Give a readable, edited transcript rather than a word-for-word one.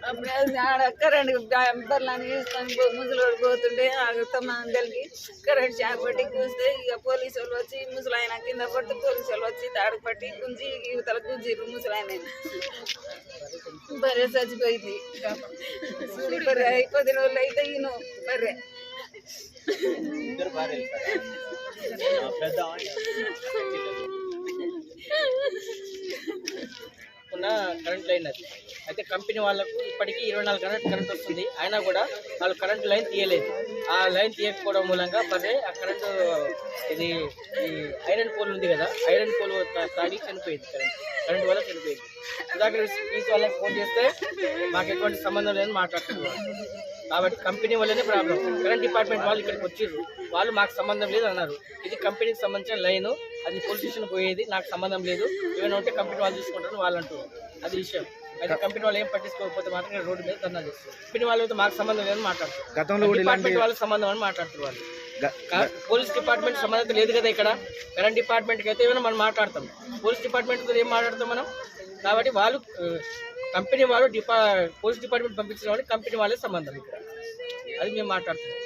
అప్పుడు ఆడ కరెంట్ బర్లని తీసుకొని ముసలోడు పోతుండే మందలికి కరెంట్ షాక్ పట్టి కూస్తే ఇక పోలీసు వాళ్ళు వచ్చి ముసలాయన కింద పడితే పోలీసు వాళ్ళు వచ్చి తాడు పట్టి గుంజి యువతల గుంజిరు ముసలాయన బర్రె చచ్చిపోయింది. బర్రె 10 రోజులు అయితే ఈయన బర్రె కరెంట్ లైన్ అది అయితే కంపెనీ వాళ్ళకు ఇప్పటికీ 24 గంటలు కరెంట్ వస్తుంది. అయినా కూడా వాళ్ళు కరెంట్ లైన్ తీయలేదు. ఆ లైన్ తీయకపోవడం మూలంగా మరి ఆ కరెంటు ఇది ఈ ఐరన్ పోల్ ఉంది కదా, ఐరన్ పోల్ తాగి చనిపోయింది. కరెంట్ వల్ల చనిపోయింది. సుధాకర్ పీస్ వాళ్ళకి ఫోన్ చేస్తే మాకు ఎటువంటి సంబంధం లేదని మాట్లాడుతున్నారు. కాబట్టి కంపెనీ వల్లనే ప్రాబ్లం. కరెంట్ డిపార్ట్మెంట్ వాళ్ళు ఇక్కడికి వచ్చిర్రు, వాళ్ళు మాకు సంబంధం లేదు అన్నారు. ఇది కంపెనీకి సంబంధించిన లైను, అది పోలీస్ స్టేషన్ పోయేది, నాకు సంబంధం లేదు, ఏమైనా ఉంటే కంపెనీ వాళ్ళు చూసుకుంటారని వాళ్ళు అంటారు. అది విషయం. అయితే కంపెనీ వాళ్ళు ఏం పట్టించుకోకపోతే మాత్రం రోడ్డు మీద ధర్నా చేస్తారు. కంపెనీ వాళ్ళతో మాకు సంబంధం లేదని మాట్లాడుతారు. డిపార్ట్మెంట్ వాళ్ళకి సంబంధం అని మాట్లాడుతారు. వాళ్ళు పోలీస్ డిపార్ట్మెంట్ సంబంధం లేదు కదా. ఇక్కడ కరెంట్ డిపార్ట్మెంట్కి అయితే ఏమైనా మనం మాట్లాడతాం, పోలీస్ డిపార్ట్మెంట్ ఏం మాట్లాడతాం మనం. కాబట్టి వాళ్ళు కంపెనీ వాళ్ళు పోలీస్ డిపార్ట్మెంట్ పంపించిన వాళ్ళు కంపెనీ వాళ్ళే సంబంధం ఇక్కడ, అది మేము మాట్లాడుతున్నాం.